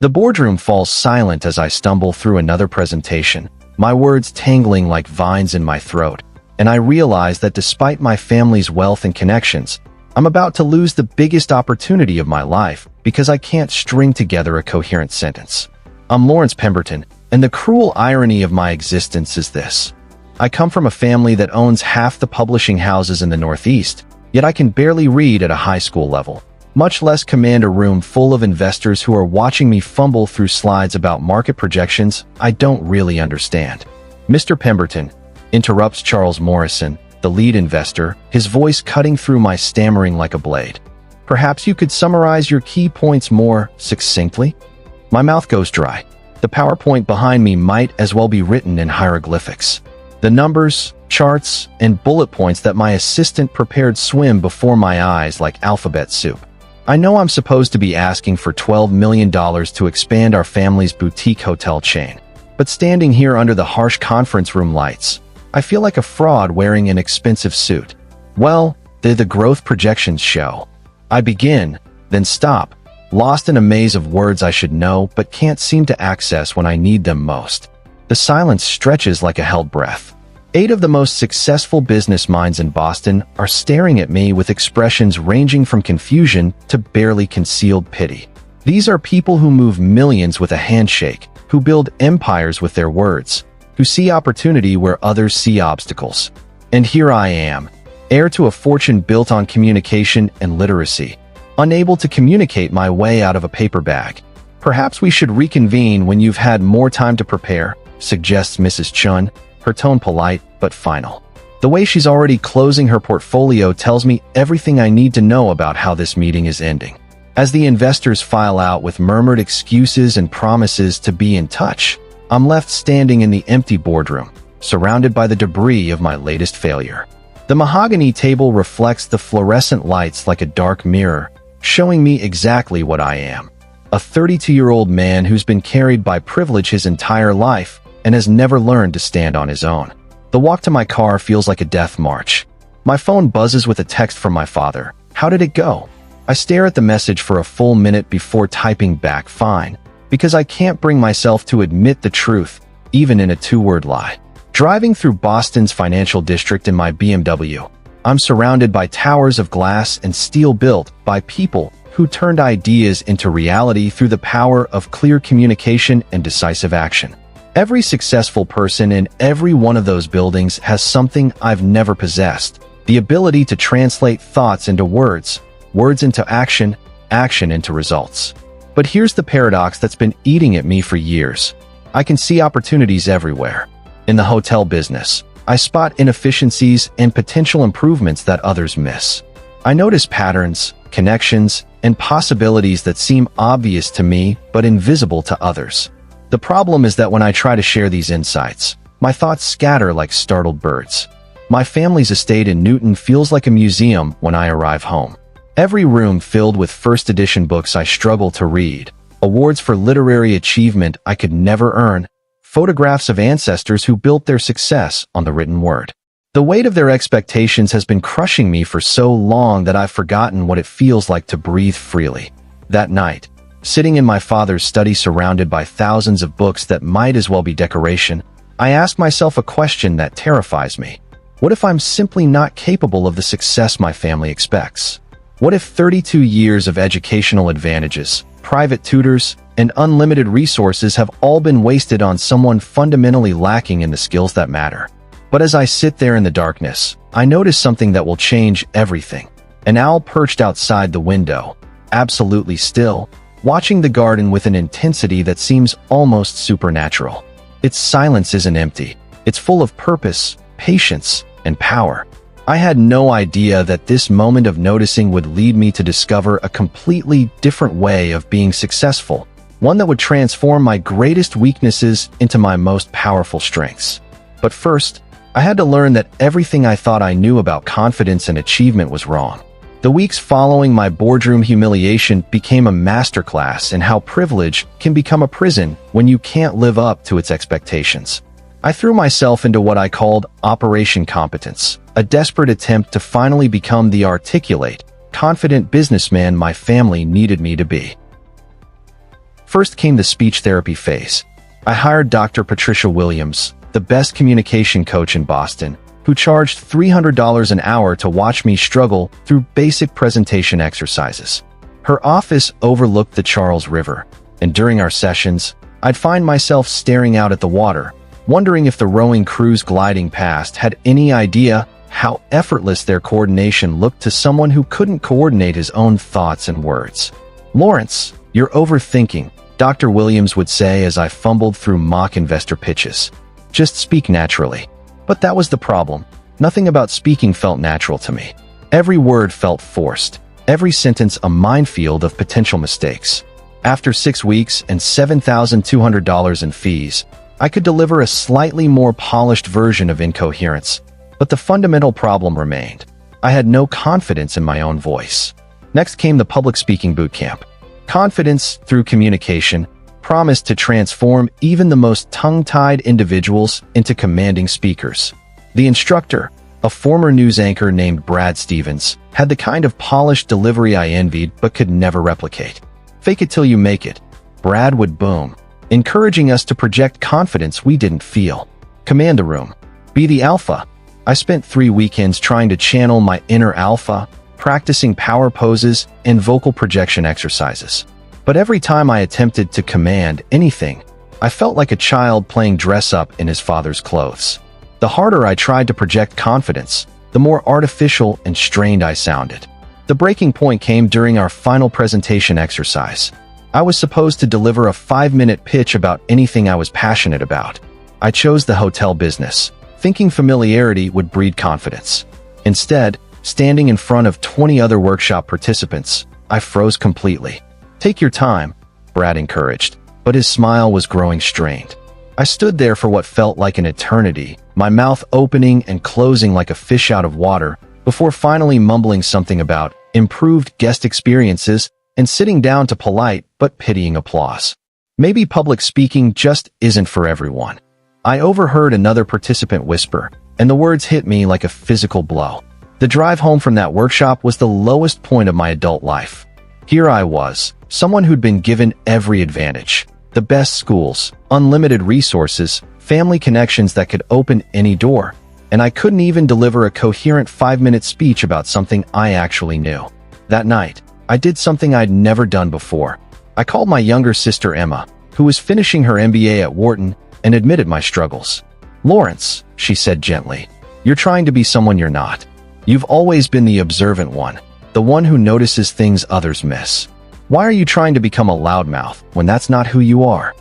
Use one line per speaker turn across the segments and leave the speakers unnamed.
The boardroom falls silent as I stumble through another presentation, my words tangling like vines in my throat, and I realize that despite my family's wealth and connections, I'm about to lose the biggest opportunity of my life because I can't string together a coherent sentence. I'm Lawrence Pemberton, and the cruel irony of my existence is this. I come from a family that owns half the publishing houses in the Northeast, yet I can barely read at a high school level, much less command a room full of investors who are watching me fumble through slides about market projections I don't really understand. Mr. Pemberton, interrupts Charles Morrison, the lead investor, his voice cutting through my stammering like a blade. Perhaps you could summarize your key points more succinctly? My mouth goes dry. The PowerPoint behind me might as well be written in hieroglyphics. The numbers, charts, and bullet points that my assistant prepared swim before my eyes like alphabet soup. I know I'm supposed to be asking for $12 million to expand our family's boutique hotel chain, but standing here under the harsh conference room lights, I feel like a fraud wearing an expensive suit. Well, the growth projections show. I begin, then stop, lost in a maze of words I should know but can't seem to access when I need them most. The silence stretches like a held breath. 8 of the most successful business minds in Boston are staring at me with expressions ranging from confusion to barely concealed pity. These are people who move millions with a handshake, who build empires with their words, who see opportunity where others see obstacles. And here I am, heir to a fortune built on communication and literacy, unable to communicate my way out of a paper bag. Perhaps we should reconvene when you've had more time to prepare, suggests Mrs. Chun, her tone polite but final. The way she's already closing her portfolio tells me everything I need to know about how this meeting is ending. As the investors file out with murmured excuses and promises to be in touch, I'm left standing in the empty boardroom, surrounded by the debris of my latest failure. The mahogany table reflects the fluorescent lights like a dark mirror, showing me exactly what I am. A 32-year-old man who's been carried by privilege his entire life and has never learned to stand on his own. The walk to my car feels like a death march. My phone buzzes with a text from my father. How did it go? I stare at the message for a full minute before typing back fine, because I can't bring myself to admit the truth, even in a 2-word lie. Driving through Boston's financial district in my BMW, I'm surrounded by towers of glass and steel built by people who turned ideas into reality through the power of clear communication and decisive action. Every successful person in every one of those buildings has something I've never possessed, the ability to translate thoughts into words, words into action, action into results. But here's the paradox that's been eating at me for years. I can see opportunities everywhere. In the hotel business, I spot inefficiencies and potential improvements that others miss. I notice patterns, connections, and possibilities that seem obvious to me but invisible to others. The problem is that when I try to share these insights, my thoughts scatter like startled birds. My family's estate in Newton feels like a museum when I arrive home. Every room filled with first edition books I struggle to read, awards for literary achievement I could never earn, photographs of ancestors who built their success on the written word. The weight of their expectations has been crushing me for so long that I've forgotten what it feels like to breathe freely. That night, sitting in my father's study surrounded by thousands of books that might as well be decoration, I ask myself a question that terrifies me. What if I'm simply not capable of the success my family expects? What if 32 years of educational advantages, private tutors, and unlimited resources have all been wasted on someone fundamentally lacking in the skills that matter? But as I sit there in the darkness, I notice something that will change everything. An owl perched outside the window, absolutely still, watching the garden with an intensity that seems almost supernatural. Its silence isn't empty. It's full of purpose, patience, and power. I had no idea that this moment of noticing would lead me to discover a completely different way of being successful, one that would transform my greatest weaknesses into my most powerful strengths. But first, I had to learn that everything I thought I knew about confidence and achievement was wrong. The weeks following my boardroom humiliation became a masterclass in how privilege can become a prison when you can't live up to its expectations. I threw myself into what I called Operation Competence, a desperate attempt to finally become the articulate, confident businessman my family needed me to be. First came the speech therapy phase. I hired Dr. Patricia Williams, the best communication coach in Boston, who charged $300 an hour to watch me struggle through basic presentation exercises. Her office overlooked the Charles River, and during our sessions, I'd find myself staring out at the water, wondering if the rowing crews gliding past had any idea how effortless their coordination looked to someone who couldn't coordinate his own thoughts and words. "Lawrence, you're overthinking," Dr. Williams would say as I fumbled through mock investor pitches. "Just speak naturally." But that was the problem. Nothing about speaking felt natural to me. Every word felt forced, every sentence a minefield of potential mistakes. After 6 weeks and $7,200 in fees, I could deliver a slightly more polished version of incoherence, but the fundamental problem remained. I had no confidence in my own voice. Next came the public speaking bootcamp. Confidence through communication promised to transform even the most tongue-tied individuals into commanding speakers. The instructor, a former news anchor named Brad Stevens, had the kind of polished delivery I envied but could never replicate. "Fake it till you make it," Brad would boom, encouraging us to project confidence we didn't feel. "Command the room. Be the alpha." I spent 3 weekends trying to channel my inner alpha, practicing power poses and vocal projection exercises. But every time I attempted to command anything, I felt like a child playing dress-up in his father's clothes. The harder I tried to project confidence, the more artificial and strained I sounded. The breaking point came during our final presentation exercise. I was supposed to deliver a 5-minute pitch about anything I was passionate about. I chose the hotel business, thinking familiarity would breed confidence. Instead, standing in front of 20 other workshop participants, I froze completely. "Take your time," Brad encouraged, but his smile was growing strained. I stood there for what felt like an eternity, my mouth opening and closing like a fish out of water, before finally mumbling something about improved guest experiences and sitting down to polite but pitying applause. Maybe public speaking just isn't for everyone. I overheard another participant whisper, and the words hit me like a physical blow. The drive home from that workshop was the lowest point of my adult life. Here I was, someone who'd been given every advantage. The best schools, unlimited resources, family connections that could open any door, and I couldn't even deliver a coherent 5-minute speech about something I actually knew. That night, I did something I'd never done before. I called my younger sister Emma, who was finishing her MBA at Wharton, and admitted my struggles. "Lawrence," she said gently, "you're trying to be someone you're not. You've always been the observant one, the one who notices things others miss. Why are you trying to become a loudmouth when that's not who you are?"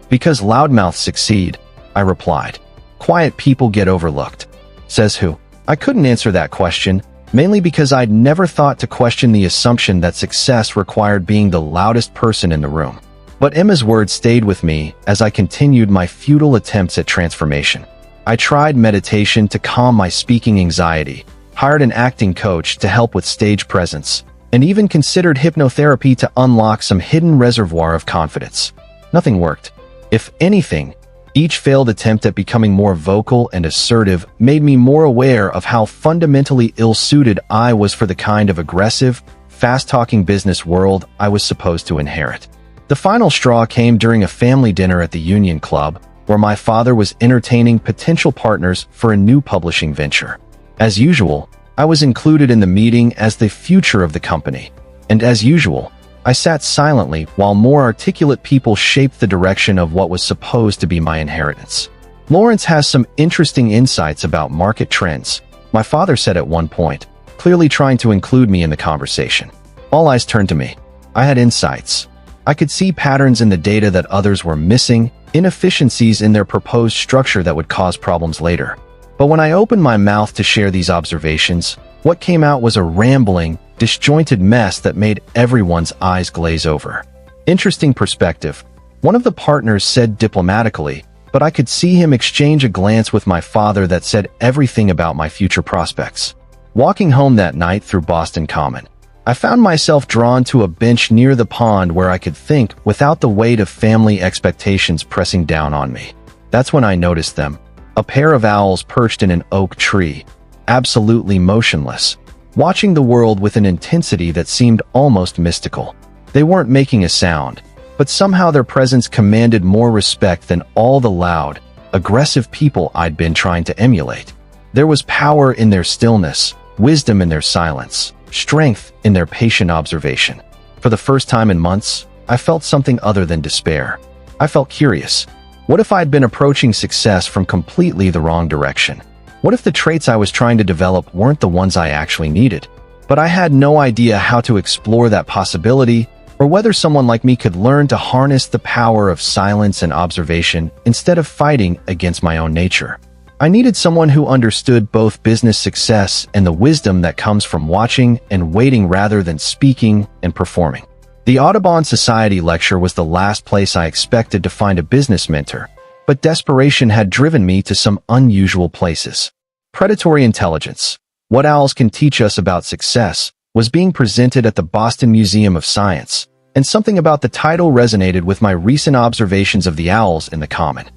"Because loudmouths succeed," I replied. "Quiet people get overlooked." Says who? I couldn't answer that question, mainly because I'd never thought to question the assumption that success required being the loudest person in the room. But Emma's words stayed with me as I continued my futile attempts at transformation. I tried meditation to calm my speaking anxiety, hired an acting coach to help with stage presence, and even considered hypnotherapy to unlock some hidden reservoir of confidence. Nothing worked. If anything, each failed attempt at becoming more vocal and assertive made me more aware of how fundamentally ill-suited I was for the kind of aggressive, fast-talking business world I was supposed to inherit. The final straw came during a family dinner at the Union Club, where my father was entertaining potential partners for a new publishing venture. As usual, I was included in the meeting as the future of the company, and as usual, I sat silently while more articulate people shaped the direction of what was supposed to be my inheritance. "Lawrence has some interesting insights about market trends," my father said at one point, clearly trying to include me in the conversation. All eyes turned to me. I had insights. I could see patterns in the data that others were missing, inefficiencies in their proposed structure that would cause problems later. But when I opened my mouth to share these observations, what came out was a rambling, disjointed mess that made everyone's eyes glaze over. Interesting perspective, one of the partners said diplomatically, but I could see him exchange a glance with my father that said everything about my future prospects. Walking home that night through Boston Common, I found myself drawn to a bench near the pond where I could think without the weight of family expectations pressing down on me. That's when I noticed them. A pair of owls perched in an oak tree, absolutely motionless, watching the world with an intensity that seemed almost mystical. They weren't making a sound, but somehow their presence commanded more respect than all the loud, aggressive people I'd been trying to emulate. There was power in their stillness, wisdom in their silence, strength in their patient observation. For the first time in months, I felt something other than despair. I felt curious. What if I'd been approaching success from completely the wrong direction? What if the traits I was trying to develop weren't the ones I actually needed? But I had no idea how to explore that possibility, or whether someone like me could learn to harness the power of silence and observation instead of fighting against my own nature. I needed someone who understood both business success and the wisdom that comes from watching and waiting rather than speaking and performing. The Audubon Society lecture was the last place I expected to find a business mentor, but desperation had driven me to some unusual places. Predatory intelligence, what owls can teach us about success, was being presented at the Boston Museum of Science, and something about the title resonated with my recent observations of the owls in the common.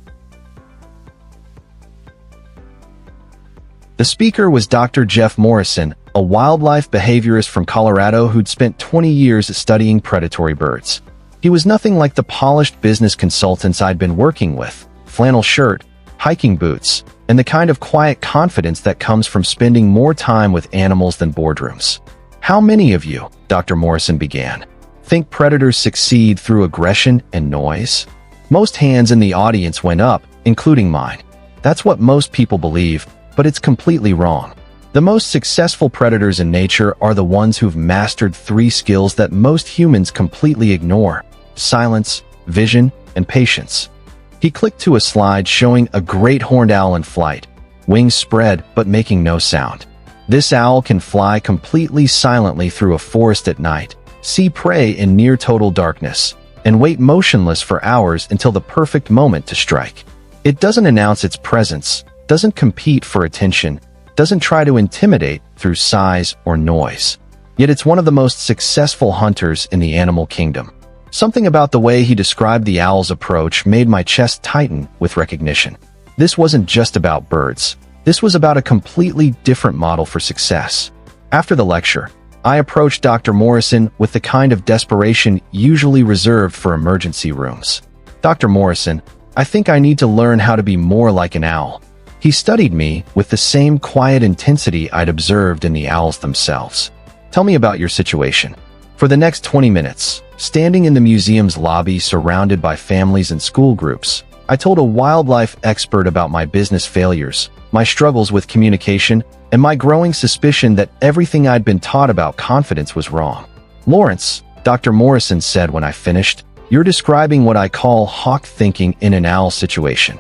The speaker was Dr. Jeff Morrison, a wildlife behaviorist from Colorado who'd spent 20 years studying predatory birds. He was nothing like the polished business consultants I'd been working with: flannel shirt, hiking boots, and the kind of quiet confidence that comes from spending more time with animals than boardrooms. "How many of you," Dr. Morrison began, "think predators succeed through aggression and noise?" Most hands in the audience went up, including mine. That's what most people believe, but it's completely wrong. The most successful predators in nature are the ones who've mastered 3 skills that most humans completely ignore: silence, vision, and patience. He clicked to a slide showing a great horned owl in flight, wings spread but making no sound. This owl can fly completely silently through a forest at night, see prey in near total darkness, and wait motionless for hours until the perfect moment to strike. It doesn't announce its presence, doesn't compete for attention, doesn't try to intimidate through size or noise. Yet it's one of the most successful hunters in the animal kingdom. Something about the way he described the owl's approach made my chest tighten with recognition. This wasn't just about birds. This was about a completely different model for success. After the lecture, I approached Dr. Morrison with the kind of desperation usually reserved for emergency rooms. "Dr. Morrison, I think I need to learn how to be more like an owl." He studied me with the same quiet intensity I'd observed in the owls themselves. "Tell me about your situation." For the next 20 minutes, standing in the museum's lobby surrounded by families and school groups, I told a wildlife expert about my business failures, my struggles with communication, and my growing suspicion that everything I'd been taught about confidence was wrong. "Lawrence," Dr. Morrison said when I finished, "you're describing what I call hawk thinking in an owl situation.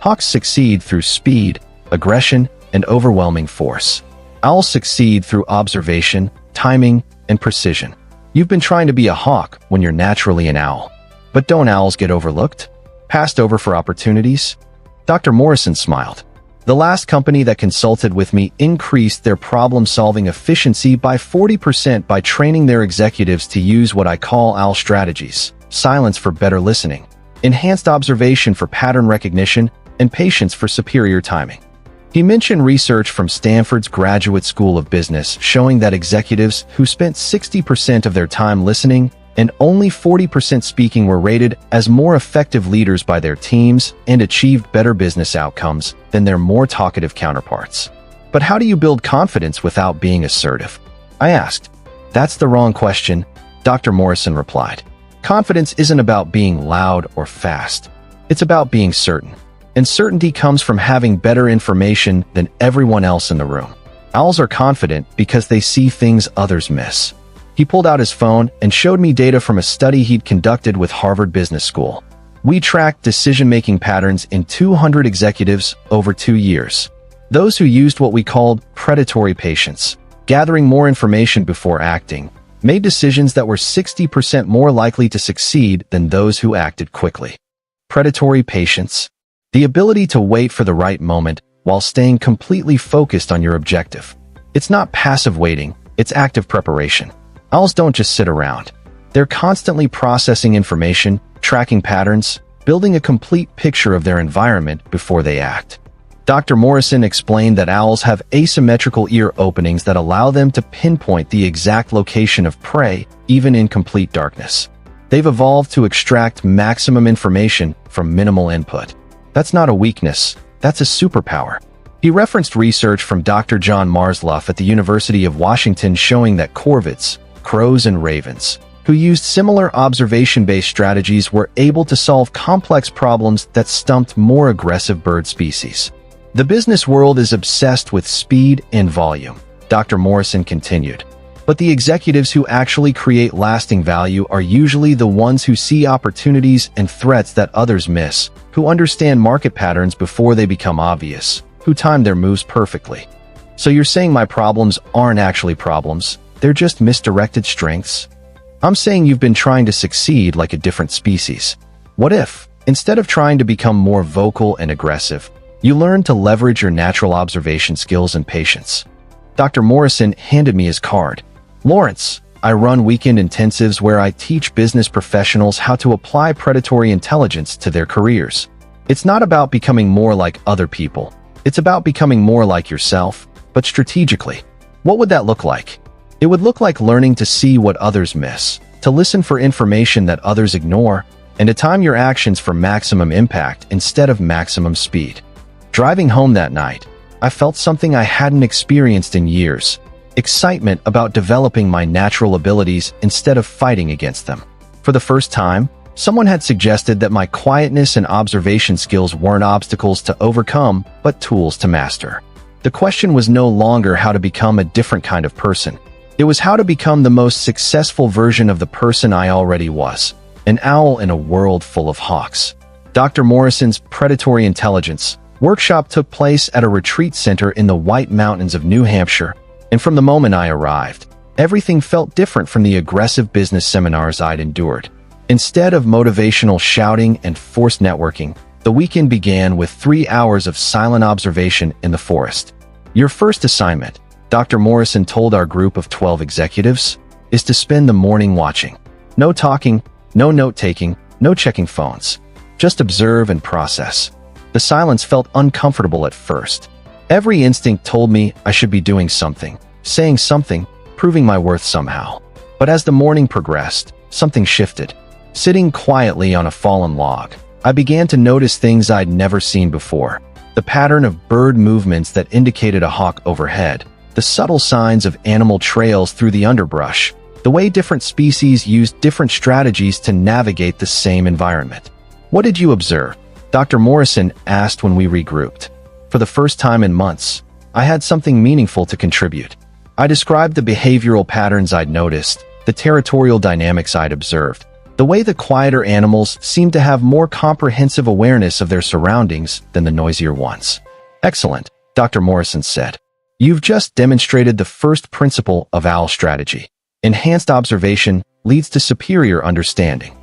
Hawks succeed through speed, aggression, and overwhelming force. Owls succeed through observation, timing, and precision. You've been trying to be a hawk when you're naturally an owl. But don't owls get overlooked? Passed over for opportunities?" Dr. Morrison smiled. "The last company that consulted with me increased their problem-solving efficiency by 40% by training their executives to use what I call owl strategies: silence for better listening, enhanced observation for pattern recognition, and patience for superior timing." He mentioned research from Stanford's Graduate School of Business showing that executives who spent 60% of their time listening and only 40% speaking were rated as more effective leaders by their teams and achieved better business outcomes than their more talkative counterparts. "But how do you build confidence without being assertive?" I asked. "That's the wrong question," Dr. Morrison replied. "Confidence isn't about being loud or fast. It's about being certain. And certainty comes from having better information than everyone else in the room. Owls are confident because they see things others miss." He pulled out his phone and showed me data from a study he'd conducted with Harvard Business School. We tracked decision-making patterns in 200 executives over 2 years. Those who used what we called predatory patience, gathering more information before acting, made decisions that were 60% more likely to succeed than those who acted quickly. Predatory patience. The ability to wait for the right moment while staying completely focused on your objective. It's not passive waiting, it's active preparation. Owls don't just sit around. They're constantly processing information, tracking patterns, building a complete picture of their environment before they act. Dr. Morrison explained that owls have asymmetrical ear openings that allow them to pinpoint the exact location of prey, even in complete darkness. They've evolved to extract maximum information from minimal input. That's not a weakness, that's a superpower. He referenced research from Dr. John Marsloff at the University of Washington showing that corvids, crows and ravens, who used similar observation-based strategies were able to solve complex problems that stumped more aggressive bird species. The business world is obsessed with speed and volume, Dr. Morrison continued. But the executives who actually create lasting value are usually the ones who see opportunities and threats that others miss, who understand market patterns before they become obvious, who time their moves perfectly. So you're saying my problems aren't actually problems, they're just misdirected strengths? I'm saying you've been trying to succeed like a different species. What if, instead of trying to become more vocal and aggressive, you learn to leverage your natural observation skills and patience? Dr. Morrison handed me his card. Lawrence, I run weekend intensives where I teach business professionals how to apply predatory intelligence to their careers. It's not about becoming more like other people. It's about becoming more like yourself, but strategically. What would that look like? It would look like learning to see what others miss, to listen for information that others ignore, and to time your actions for maximum impact instead of maximum speed. Driving home that night, I felt something I hadn't experienced in years. Excitement about developing my natural abilities instead of fighting against them. For the first time, someone had suggested that my quietness and observation skills weren't obstacles to overcome, but tools to master. The question was no longer how to become a different kind of person. It was how to become the most successful version of the person I already was, an owl in a world full of hawks. Dr. Morrison's Predatory Intelligence workshop took place at a retreat center in the White Mountains of New Hampshire, and from the moment I arrived, everything felt different from the aggressive business seminars I'd endured. Instead of motivational shouting and forced networking, the weekend began with 3 hours of silent observation in the forest. Your first assignment, Dr. Morrison told our group of 12 executives, is to spend the morning watching. No talking, no note-taking, no checking phones. Just observe and process. The silence felt uncomfortable at first. Every instinct told me I should be doing something, saying something, proving my worth somehow. But as the morning progressed, something shifted. Sitting quietly on a fallen log, I began to notice things I'd never seen before. The pattern of bird movements that indicated a hawk overhead, the subtle signs of animal trails through the underbrush, the way different species used different strategies to navigate the same environment. What did you observe? Dr. Morrison asked when we regrouped. For the first time in months, I had something meaningful to contribute. I described the behavioral patterns I'd noticed, the territorial dynamics I'd observed, the way the quieter animals seemed to have more comprehensive awareness of their surroundings than the noisier ones. Excellent, Dr. Morrison said. You've just demonstrated the first principle of OWL strategy. Enhanced observation leads to superior understanding.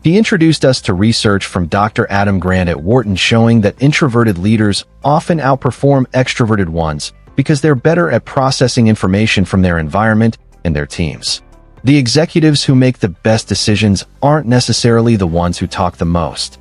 He introduced us to research from Dr. Adam Grant at Wharton showing that introverted leaders often outperform extroverted ones because they're better at processing information from their environment and their teams. The executives who make the best decisions aren't necessarily the ones who talk the most.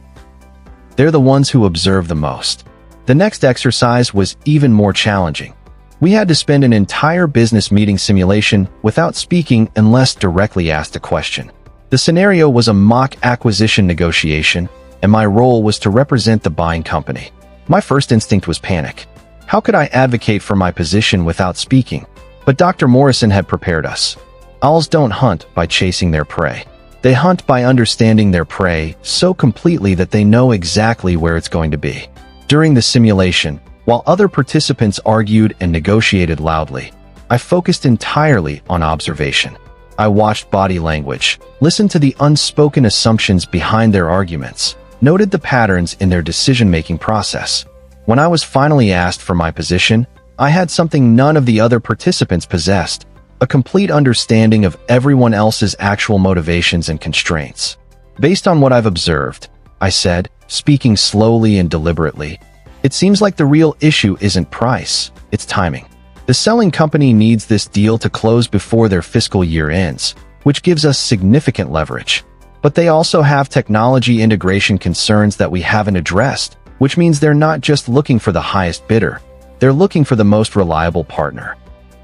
They're the ones who observe the most. The next exercise was even more challenging. We had to spend an entire business meeting simulation without speaking unless directly asked a question. The scenario was a mock acquisition negotiation, and my role was to represent the buying company. My first instinct was panic. How could I advocate for my position without speaking? But Dr. Morrison had prepared us. Owls don't hunt by chasing their prey. They hunt by understanding their prey so completely that they know exactly where it's going to be. During the simulation, while other participants argued and negotiated loudly, I focused entirely on observation. I watched body language, listened to the unspoken assumptions behind their arguments, noted the patterns in their decision-making process. When I was finally asked for my position, I had something none of the other participants possessed, a complete understanding of everyone else's actual motivations and constraints. Based on what I've observed, I said, speaking slowly and deliberately, it seems like the real issue isn't price, it's timing. The selling company needs this deal to close before their fiscal year ends, which gives us significant leverage. But they also have technology integration concerns that we haven't addressed, which means they're not just looking for the highest bidder, they're looking for the most reliable partner.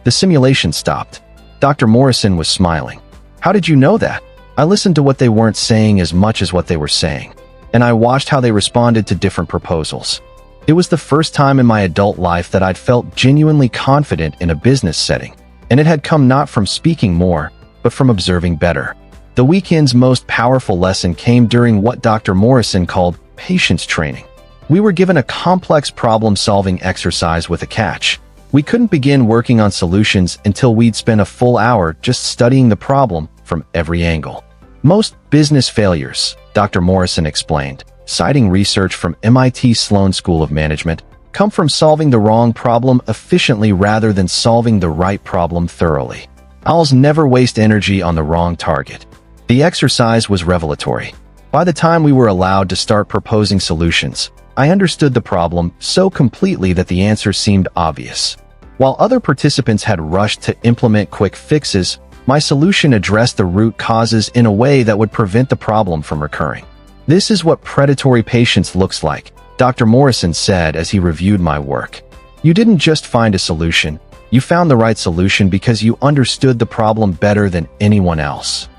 The simulation stopped. Dr. Morrison was smiling. How did you know that? I listened to what they weren't saying as much as what they were saying, and I watched how they responded to different proposals. It was the first time in my adult life that I'd felt genuinely confident in a business setting, and it had come not from speaking more, but from observing better. The weekend's most powerful lesson came during what Dr. Morrison called patience training. We were given a complex problem-solving exercise with a catch. We couldn't begin working on solutions until we'd spent a full hour just studying the problem from every angle. Most business failures, Dr. Morrison explained, citing research from MIT Sloan School of Management, come from solving the wrong problem efficiently rather than solving the right problem thoroughly. Owls never waste energy on the wrong target. The exercise was revelatory. By the time we were allowed to start proposing solutions, I understood the problem so completely that the answer seemed obvious. While other participants had rushed to implement quick fixes, my solution addressed the root causes in a way that would prevent the problem from recurring. This is what predatory patience looks like, Dr. Morrison said as he reviewed my work. You didn't just find a solution, you found the right solution because you understood the problem better than anyone else.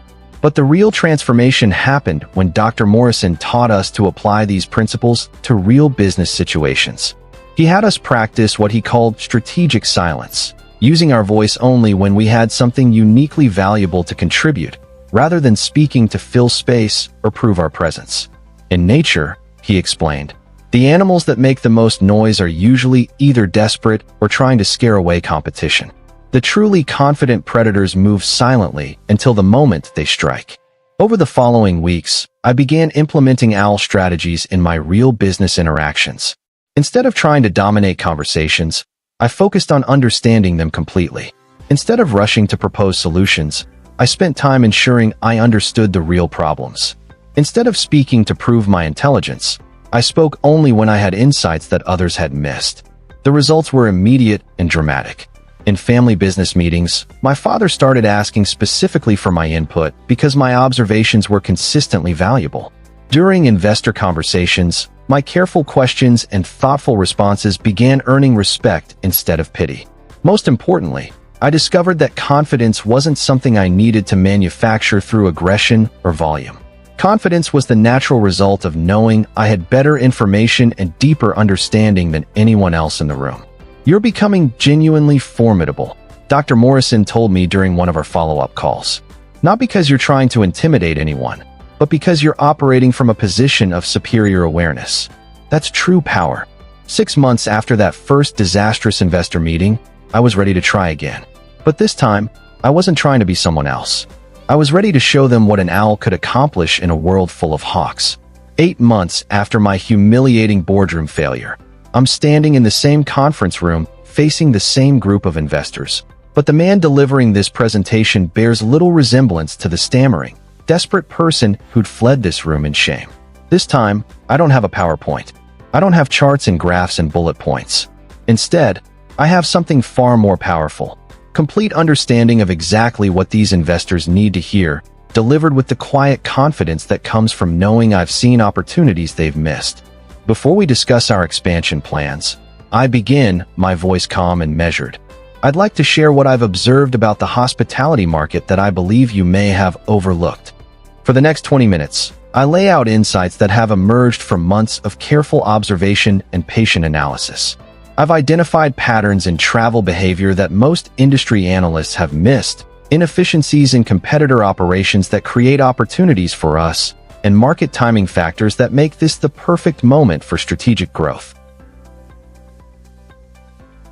But the real transformation happened when Dr. Morrison taught us to apply these principles to real business situations. He had us practice what he called strategic silence, using our voice only when we had something uniquely valuable to contribute, rather than speaking to fill space or prove our presence. In nature, he explained, the animals that make the most noise are usually either desperate or trying to scare away competition. The truly confident predators move silently until the moment they strike. Over the following weeks, I began implementing owl strategies in my real business interactions. Instead of trying to dominate conversations, I focused on understanding them completely. Instead of rushing to propose solutions, I spent time ensuring I understood the real problems. Instead of speaking to prove my intelligence, I spoke only when I had insights that others had missed. The results were immediate and dramatic. In family business meetings, my father started asking specifically for my input because my observations were consistently valuable. During investor conversations, my careful questions and thoughtful responses began earning respect instead of pity. Most importantly, I discovered that confidence wasn't something I needed to manufacture through aggression or volume. Confidence was the natural result of knowing I had better information and deeper understanding than anyone else in the room. You're becoming genuinely formidable, Dr. Morrison told me during one of our follow-up calls. Not because you're trying to intimidate anyone, but because you're operating from a position of superior awareness. That's true power. 6 months after that first disastrous investor meeting, I was ready to try again. But this time, I wasn't trying to be someone else. I was ready to show them what an owl could accomplish in a world full of hawks. 8 months after my humiliating boardroom failure, I'm standing in the same conference room, facing the same group of investors. But the man delivering this presentation bears little resemblance to the stammering, desperate person who'd fled this room in shame. This time, I don't have a PowerPoint. I don't have charts and graphs and bullet points. Instead, I have something far more powerful. Complete understanding of exactly what these investors need to hear, delivered with the quiet confidence that comes from knowing I've seen opportunities they've missed. Before we discuss our expansion plans, I begin, my voice calm and measured. I'd like to share what I've observed about the hospitality market that I believe you may have overlooked. For the next 20 minutes, I lay out insights that have emerged from months of careful observation and patient analysis. I've identified patterns in travel behavior that most industry analysts have missed, inefficiencies in competitor operations that create opportunities for us, and market timing factors that make this the perfect moment for strategic growth.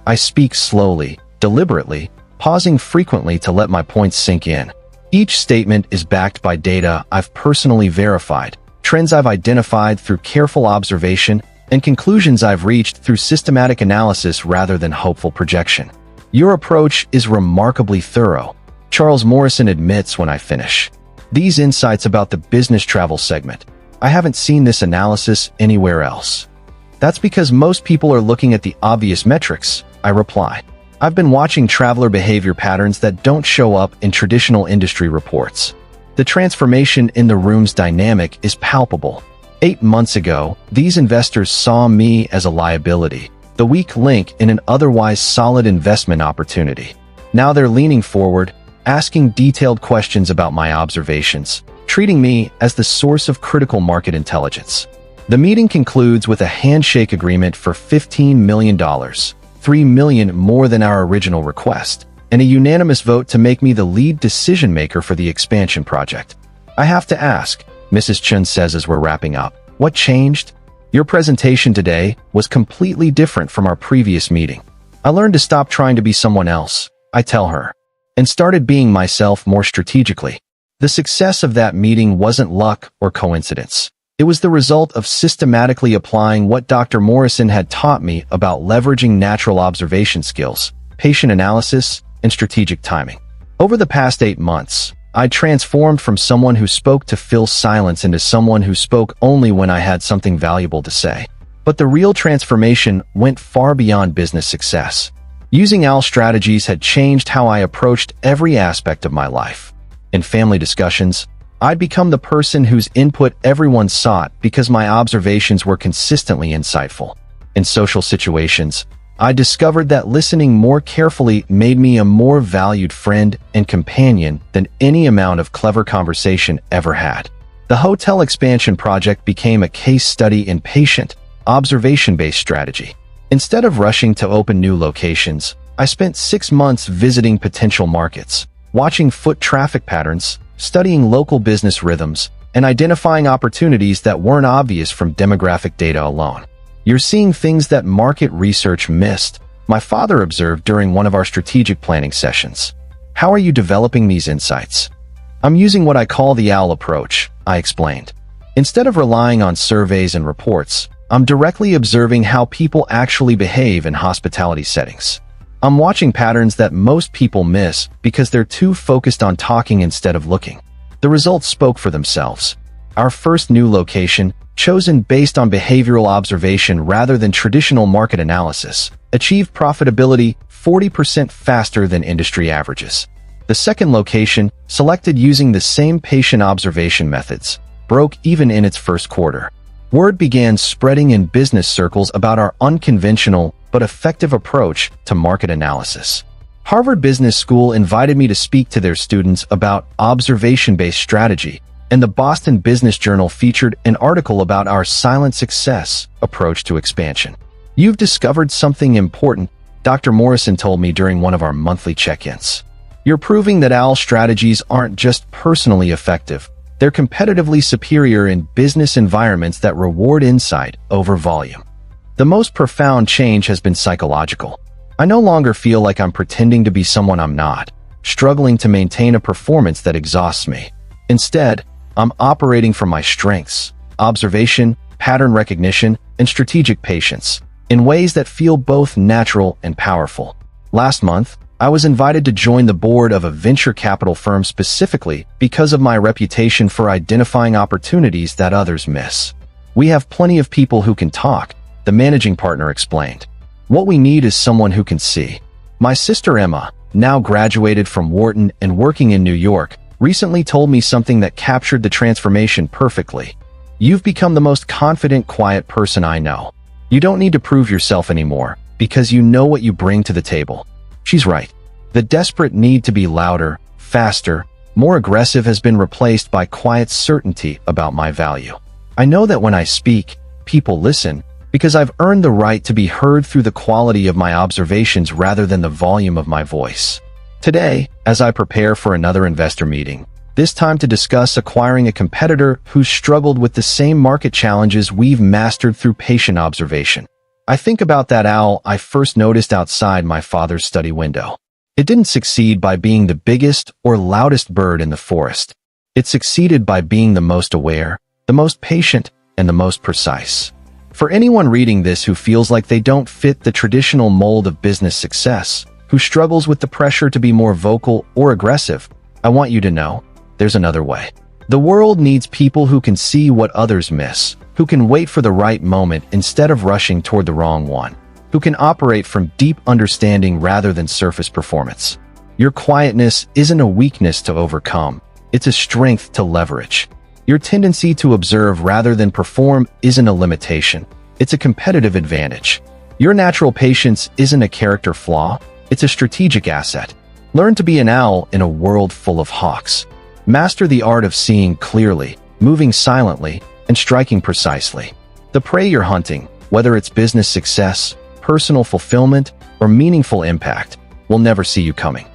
I speak slowly, deliberately, pausing frequently to let my points sink in. Each statement is backed by data I've personally verified, trends I've identified through careful observation, and conclusions I've reached through systematic analysis rather than hopeful projection. Your approach is remarkably thorough, Charles Morrison admits when I finish. These insights about the business travel segment, I haven't seen this analysis anywhere else. That's because most people are looking at the obvious metrics, I reply. I've been watching traveler behavior patterns that don't show up in traditional industry reports. The transformation in the room's dynamic is palpable. 8 months ago, these investors saw me as a liability, the weak link in an otherwise solid investment opportunity. Now they're leaning forward, asking detailed questions about my observations, treating me as the source of critical market intelligence. The meeting concludes with a handshake agreement for $15 million, $3 million more than our original request, and a unanimous vote to make me the lead decision-maker for the expansion project. I have to ask, Mrs. Chun says as we're wrapping up, what changed? Your presentation today was completely different from our previous meeting. I learned to stop trying to be someone else, I tell her, and started being myself more strategically. The success of that meeting wasn't luck or coincidence. It was the result of systematically applying what Dr. Morrison had taught me about leveraging natural observation skills, patient analysis, and strategic timing. Over the past 8 months, I transformed from someone who spoke to fill silence into someone who spoke only when I had something valuable to say. But the real transformation went far beyond business success. Using OWL strategies had changed how I approached every aspect of my life. In family discussions, I'd become the person whose input everyone sought because my observations were consistently insightful. In social situations, I discovered that listening more carefully made me a more valued friend and companion than any amount of clever conversation ever had. The hotel expansion project became a case study in patient, observation-based strategy. Instead of rushing to open new locations, I spent 6 months visiting potential markets, watching foot traffic patterns, studying local business rhythms, and identifying opportunities that weren't obvious from demographic data alone. You're seeing things that market research missed, my father observed during one of our strategic planning sessions. How are you developing these insights? I'm using what I call the OWL approach, I explained. Instead of relying on surveys and reports, I'm directly observing how people actually behave in hospitality settings. I'm watching patterns that most people miss because they're too focused on talking instead of looking. The results spoke for themselves. Our first new location, chosen based on behavioral observation rather than traditional market analysis, achieved profitability 40% faster than industry averages. The second location, selected using the same patient observation methods, broke even in its first quarter. Word began spreading in business circles about our unconventional but effective approach to market analysis. Harvard Business School invited me to speak to their students about observation-based strategy, and the Boston Business Journal featured an article about our silent success approach to expansion. You've discovered something important, Dr. Morrison told me during one of our monthly check-ins. You're proving that OWL strategies aren't just personally effective, they're competitively superior in business environments that reward insight over volume. The most profound change has been psychological. I no longer feel like I'm pretending to be someone I'm not, struggling to maintain a performance that exhausts me. Instead, I'm operating from my strengths, observation, pattern recognition, and strategic patience, in ways that feel both natural and powerful. Last month, I was invited to join the board of a venture capital firm specifically because of my reputation for identifying opportunities that others miss. We have plenty of people who can talk, the managing partner explained. What we need is someone who can see. My sister Emma, now graduated from Wharton and working in New York, recently told me something that captured the transformation perfectly. You've become the most confident, quiet person I know. You don't need to prove yourself anymore, because you know what you bring to the table. She's right. The desperate need to be louder, faster, more aggressive has been replaced by quiet certainty about my value. I know that when I speak, people listen, because I've earned the right to be heard through the quality of my observations rather than the volume of my voice. Today, as I prepare for another investor meeting, this time to discuss acquiring a competitor who's struggled with the same market challenges we've mastered through patient observation, I think about that owl I first noticed outside my father's study window. It didn't succeed by being the biggest or loudest bird in the forest. It succeeded by being the most aware, the most patient, and the most precise. For anyone reading this who feels like they don't fit the traditional mold of business success, who struggles with the pressure to be more vocal or aggressive, I want you to know, there's another way. The world needs people who can see what others miss, who can wait for the right moment instead of rushing toward the wrong one, who can operate from deep understanding rather than surface performance. Your quietness isn't a weakness to overcome, it's a strength to leverage. Your tendency to observe rather than perform isn't a limitation, it's a competitive advantage. Your natural patience isn't a character flaw, it's a strategic asset. Learn to be an owl in a world full of hawks. Master the art of seeing clearly, moving silently, and striking precisely. The prey you're hunting, whether it's business success, personal fulfillment, or meaningful impact, will never see you coming.